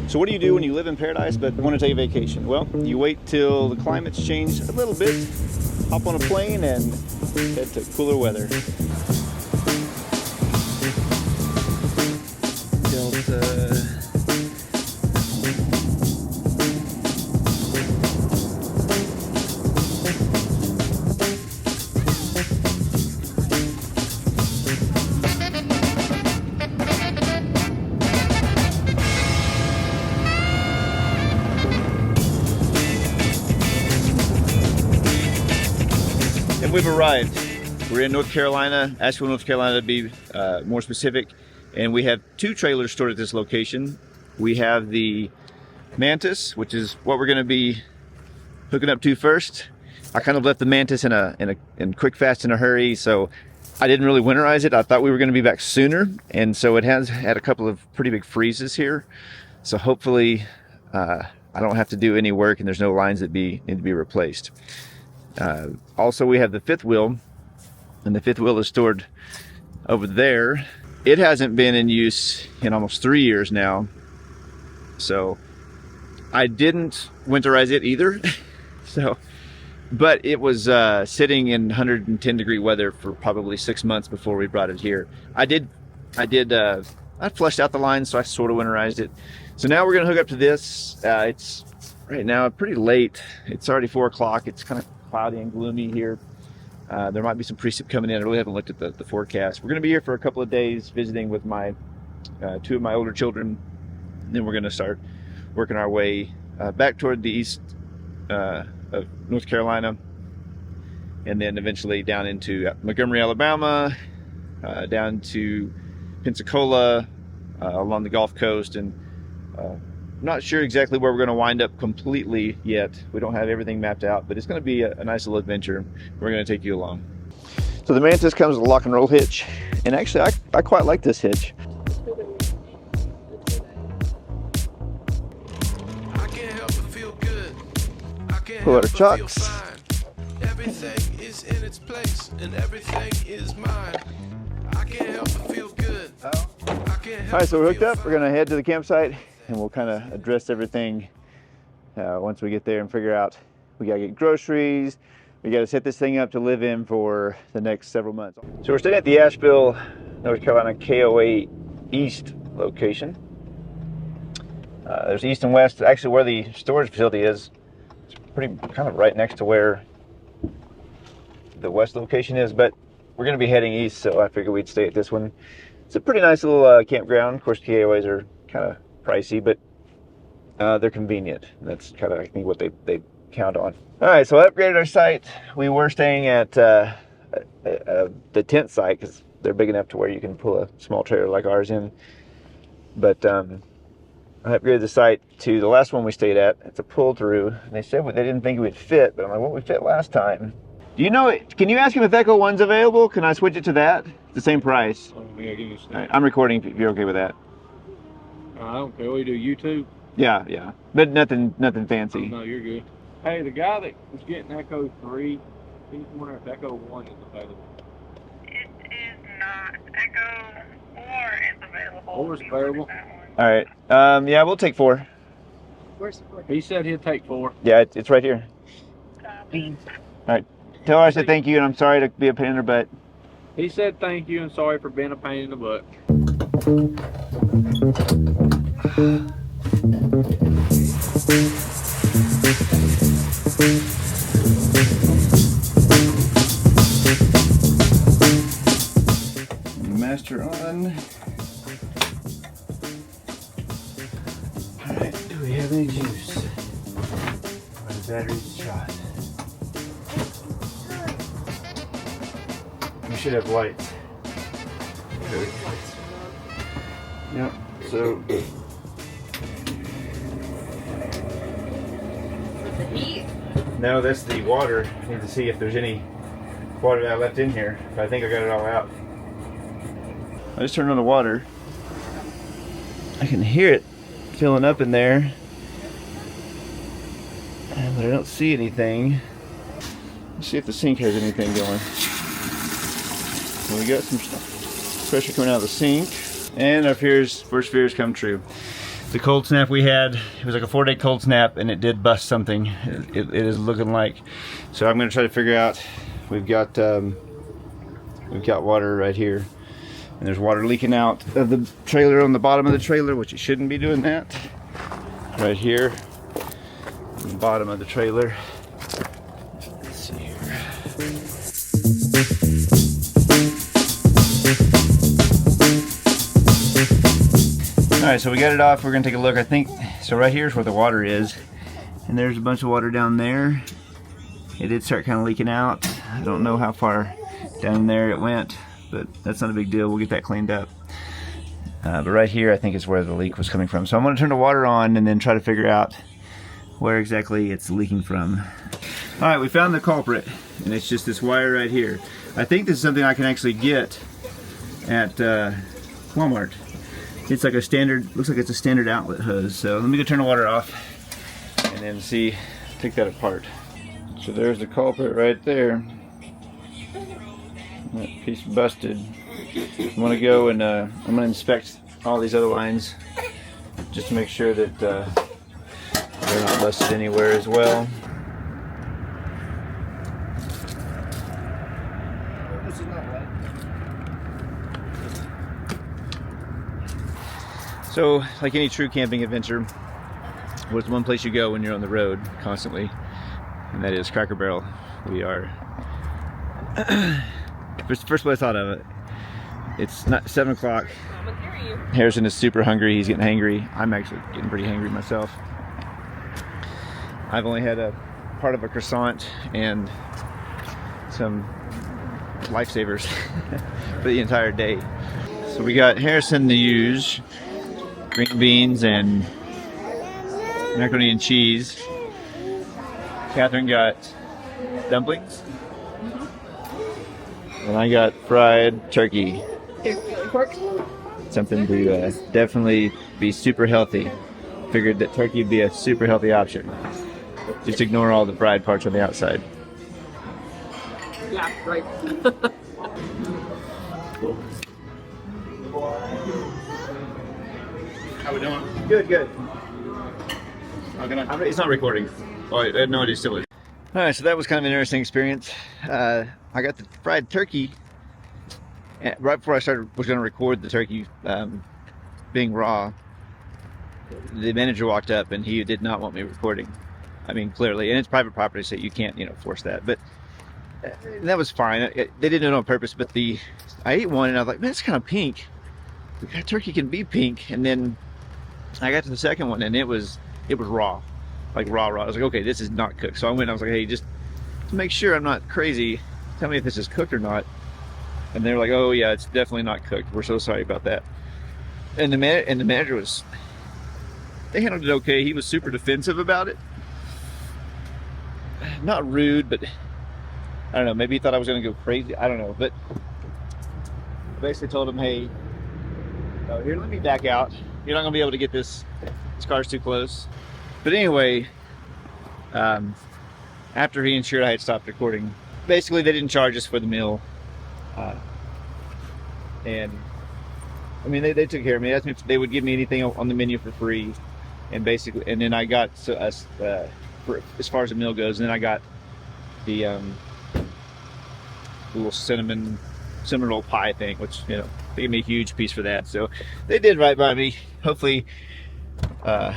So what do you do when you live in paradise but want to take a vacation? Well, you wait till the climate's changed a little bit, hop on a plane and head to cooler weather. And we've arrived. We're in North Carolina, Asheville, North Carolina to be more specific. And we have 2 trailers stored at this location. We have the Mantis, which is what we're going to be hooking up to first. I kind of left the Mantis in quick, fast, in a hurry, so I didn't really winterize it. I thought we were going to be back sooner, and so it has had a couple of pretty big freezes here. So hopefully I don't have to do any work and there's no lines that need to be replaced. Also, we have the 5th wheel, and the 5th wheel is stored over there. It hasn't been in use in almost 3 years now, so I didn't winterize it either. But it was sitting in 110 degree weather for probably 6 months before we brought it here. I flushed out the lines, so I sort of winterized it. So now we're gonna hook up to this. It's right now pretty late. It's already 4 o'clock. It's kind of cloudy and gloomy here. There might be some precip coming in. I really haven't looked at the forecast. We're going to be here for a couple of days visiting with my 2 of my older children. And then we're going to start working our way back toward the east of North Carolina, and then eventually down into Montgomery, Alabama, down to Pensacola, along the Gulf Coast, and I'm not sure exactly where we're going to wind up completely yet. We don't have everything mapped out, but it's going to be a nice little adventure. We're going to take you along. So the Mantis comes with a lock and roll hitch, and actually I quite like this hitch. Pull out our chocks. Everything is in its place and everything is mine. I can't help but feel good. All right, so we're hooked up. We're going to head to the campsite, and we'll kind of address everything once we get there and figure out we got to get groceries. We got to set this thing up to live in for the next several months. So we're staying at the Asheville, North Carolina KOA East location. There's east and west. Actually, where the storage facility is, it's pretty kind of right next to where the west location is, but we're going to be heading east, so I figured we'd stay at this one. It's a pretty nice little campground. Of course, KOAs are kind of pricey, but they're convenient. That's kind of, I think, what they count on. All right, so I upgraded our site. We were staying at the tent site because they're big enough to where you can pull a small trailer like ours in. But I upgraded the site to the last one we stayed at. It's a pull-through. They said they didn't think it would fit, but I'm like, well, we fit last time. Do you know it? Can you ask him if Echo 1's available? Can I switch it to that? It's the same price. Yeah, give me a All right, I'm recording if you're okay with that. I don't care. We do YouTube. Yeah. But nothing fancy. Oh, no, you're good. Hey, the guy that was getting Echo 3, he's wondering if Echo 1 is available. It is not. Echo 4 is available. 4 is available? All right. Yeah, we'll take 4. Where's the 4? He said he'd take 4. Yeah, it's right here. Copy. All right. Tell her I said thank you, and I'm sorry to be a pain in her butt. He said thank you and sorry for being a pain in the butt. Master on. All right. Do we have any juice? My battery's shot. We should have lights. Yep. So. The heat. No, that's the water. I need to see if there's any water that I left in here. But I think I got it all out. I just turned on the water. I can hear it filling up in there, but I don't see anything. Let's see if the sink has anything going. So we got some pressure coming out of the sink, and our first fears come true. the cold snap we had, it was like a 4-day cold snap, and it did bust something. It is looking like. So I'm going to try to figure out. We've got water right here, and there's water leaking out of the trailer on the bottom of the trailer, which it shouldn't be doing that. Right here, on the bottom of the trailer. Let's see here. Alright, so we got it off. We're going to take a look. I think, so right here is where the water is. And there's a bunch of water down there. It did start kind of leaking out. I don't know how far down there it went, but that's not a big deal. We'll get that cleaned up. But right here, I think is where the leak was coming from. So I'm going to turn the water on and then try to figure out where exactly it's leaking from. Alright, we found the culprit. And it's just this wire right here. I think this is something I can actually get at Walmart. It's like a standard, looks like it's a standard outlet hose. So let me go turn the water off and then take that apart. So there's the culprit right there. That piece busted. I'm gonna go and I'm gonna inspect all these other lines just to make sure that they're not busted anywhere as well. So, like any true camping adventure, what's one place you go when you're on the road constantly? And that is Cracker Barrel. We are first place I thought of it. It's not 7 o'clock. Harrison is super hungry. He's getting hangry. I'm actually getting pretty hangry myself. I've only had a part of a croissant and some lifesavers for the entire day. So we got Harrison to use green beans and macaroni and cheese. Catherine got dumplings. And I got fried turkey. Something to definitely be super healthy. Figured that turkey would be a super healthy option. Just ignore all the fried parts on the outside. Yeah, right. How we doing? Good, good. It's not recording. Oh, I had no idea still is. Alright, so that was kind of an interesting experience. I got the fried turkey right before I was going to record the turkey being raw. The manager walked up and he did not want me recording. I mean, clearly, and it's private property, so you can't, force that. But that was fine. They didn't do it on purpose. But I ate one and I was like, man, it's kind of pink. Turkey can be pink. And then I got to the second one and it was raw, like raw. I was like, okay, this is not cooked. So I went and I was like, hey, just to make sure I'm not crazy, tell me if this is cooked or not. And they were like, oh yeah, it's definitely not cooked. We're so sorry about that. And the manager they handled it okay. He was super defensive about it. Not rude, but I don't know, maybe he thought I was gonna go crazy. I don't know, but I basically told him, hey, here, let me back out. You're not gonna be able to get this car's too close. But anyway, after he ensured I had stopped recording, basically they didn't charge us for the meal. And I mean, they took care of me. They asked me if they would give me anything on the menu for free. And basically, and then I got as far as the meal goes, and then I got the little cinnamon roll pie thing, which, they gave me a huge piece for that. So they did right by me. Hopefully I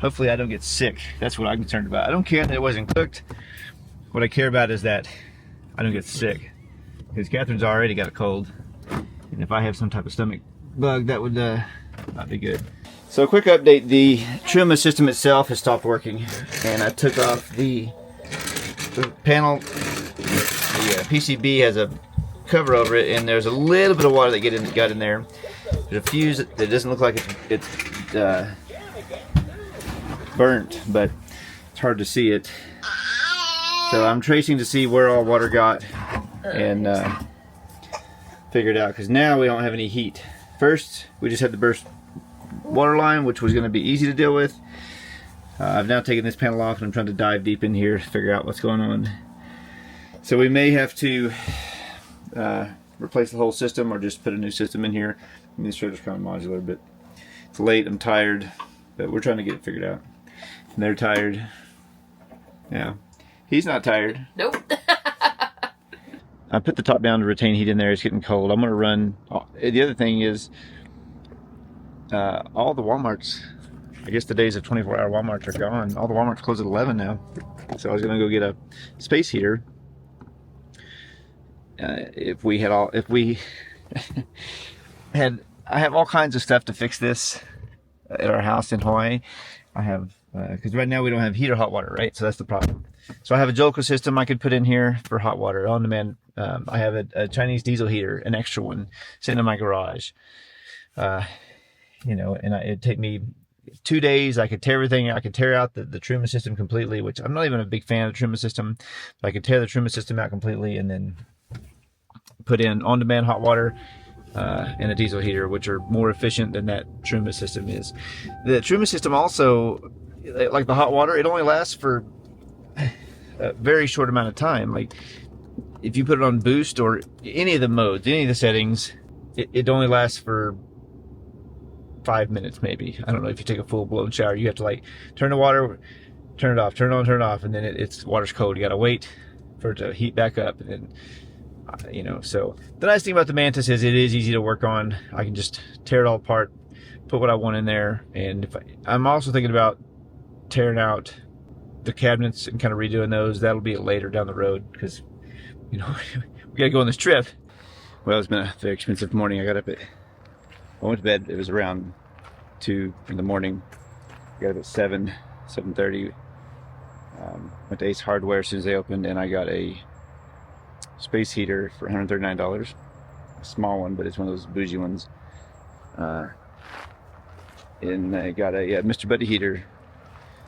don't get sick. That's what I'm concerned about. I don't care that it wasn't cooked. What I care about is that I don't get sick, because Catherine's already got a cold, and if I have some type of stomach bug, that would not be good. So a quick update, the trim system itself has stopped working, and I took off the panel. The PCB has a cover over it, and there's a little bit of water that got in there. There's a fuse that doesn't look like it's burnt, but it's hard to see it. So I'm tracing to see where all water got and figure it out, because now we don't have any heat. First, we just had the burst water line, which was going to be easy to deal with. I've now taken this panel off and I'm trying to dive deep in here to figure out what's going on. So we may have to replace the whole system or just put a new system in here. I mean, this trailer's kind of modular, but It's late, I'm tired, but we're trying to get it figured out. And they're tired. Yeah. He's not tired. Nope. I put the top down to retain heat in there. It's getting cold. I'm going to run. The other thing is, all the Walmarts, I guess the days of 24-hour Walmarts are gone. All the Walmarts close at 11 now. So I was going to go get a space heater. If we had, I have all kinds of stuff to fix this at our house in Hawaii. I have, because right now we don't have heat or hot water, right? So that's the problem. So I have a Jolco system I could put in here for hot water on demand. I have a Chinese diesel heater, an extra one, sitting in my garage. You know, and it'd take me 2 days. I could tear everything. I could tear out the Truma system completely, which I'm not even a big fan of the Truma system. But I could tear the Truma system out completely and then put in on-demand hot water and a diesel heater, which are more efficient than that Truma system is. The Truma system also, like the hot water, it only lasts for a very short amount of time. Like if you put it on boost or any of the modes, any of the settings, it only lasts for 5 minutes maybe. I don't know, if you take a full-blown shower, you have to like turn the water, turn it off, turn it on, turn it off, and then it's water's cold. You gotta wait for it to heat back up. And then you know, so the nice thing about the Mantis is it is easy to work on. I can just tear it all apart, put what I want in there. And if I'm also thinking about tearing out the cabinets and kind of redoing those. That'll be later down the road because, you know, we gotta go on this trip. Well, it's been a very expensive morning. I went to bed. It was around 2 in the morning. I got up at 7:30. Went to Ace Hardware as soon as they opened, and I got a space heater for $139. A small one, but it's one of those bougie ones. And I got a Mr. Buddy heater.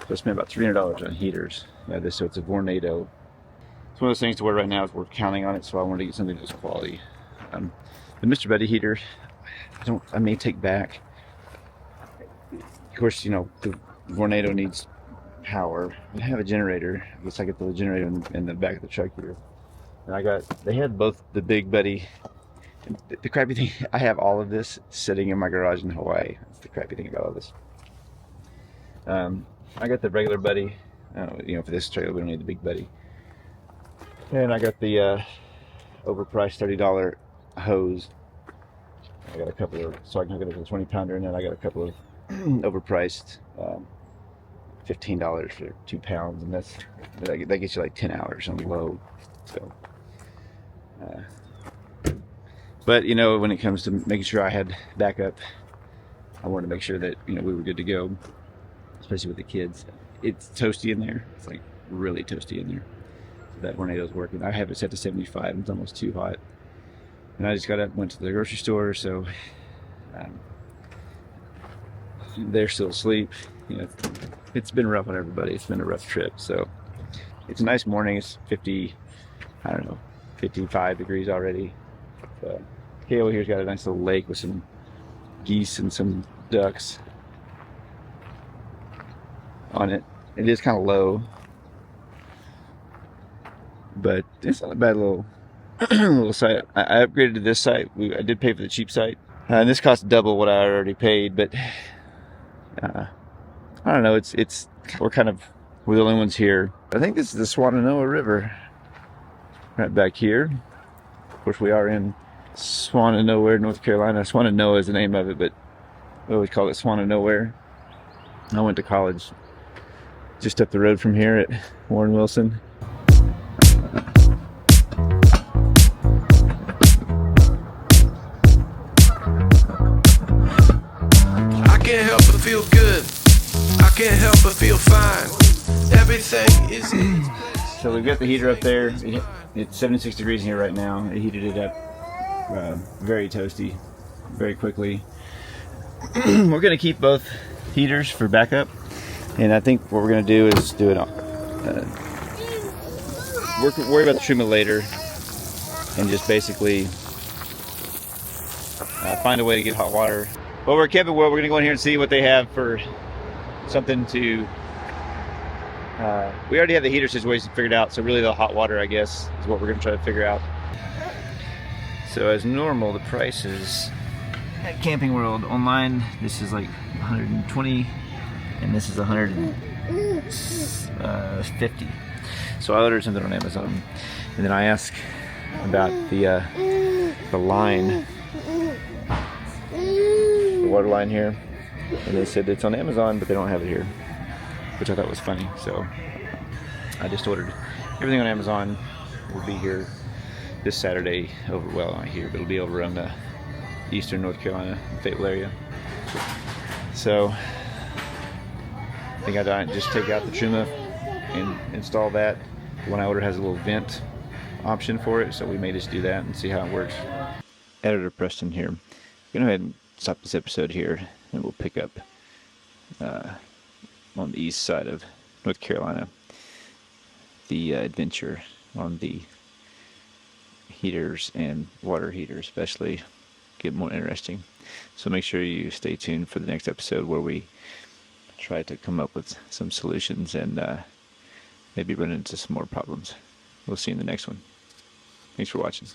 So I spent about $300 on heaters. So it's a Vornado. It's one of those things to where right now we're counting on it, so I wanted to get something that's quality. The Mr. Buddy heater, I may take back. Of course, you know, the Vornado needs power. I have a generator. I guess I get the generator in the back of the truck here. And they had both the Big Buddy. The crappy thing, I have all of this sitting in my garage in Hawaii. That's the crappy thing about all this. I got the regular Buddy. You know, for this trailer, we don't need the Big Buddy. And I got the overpriced $30 hose. I got a couple of, so I can hook it up to the 20-pounder, and then I got a couple of overpriced $15 for 2 pounds, and that gets you like 10 hours on the low. So, but you know, when it comes to making sure I had backup, I wanted to make sure that, you know, we were good to go, especially with the kids. It's toasty in there. It's like really toasty in there. So that Vornado's working. I have it set to 75. It's almost too hot. And I just got up, went to the grocery store, so they're still asleep. You know, it's been rough on everybody. It's been a rough trip. So it's a nice morning. It's 55 degrees already. So Kale here's got a nice little lake with some geese and some ducks on it. It is kind of low, but it's not a bad little site. I upgraded to this site. I did pay for the cheap site, and this cost double what I already paid. But I don't know. We're the only ones here. I think this is the Swananoa River, right back here. Of course, we are in Swananoa, North Carolina. Swananoa is the name of it, but we always call it Swananowhere. I went to college just up the road from here at Warren Wilson. I can't help but feel good. I can't help but feel fine. Everything is in its place. So we've got the heater up there. It's 76 degrees in here right now. It heated it up very toasty, very quickly. We're going to keep both heaters for backup. And I think what we're going to do is do it worry about the Truma later, and just basically find a way to get hot water. Over at Kevin World, we're going to go in here and see what they have for something to... we already have the heater situation figured out, so really the hot water, I guess, is what we're going to try to figure out. So as normal, the prices at Camping World. Online, this is like 120, and this is 150. So I ordered something on Amazon, and then I asked about the line, the water line here, and they said it's on Amazon, but they don't have it here, which I thought was funny. So I just ordered everything on Amazon. Will be here this Saturday. Over, well, not here, but it'll be over on the eastern North Carolina, Fayetteville area. So I think I just take out the Truma and install that. The one I ordered has a little vent option for it, so we may just do that and see how it works. Editor Preston here. I'm gonna go ahead and stop this episode here, and we'll pick up on the east side of North Carolina. The adventure on the heaters and water heater especially get more interesting. So make sure you stay tuned for the next episode where we try to come up with some solutions and maybe run into some more problems. We'll see you in the next one. Thanks for watching.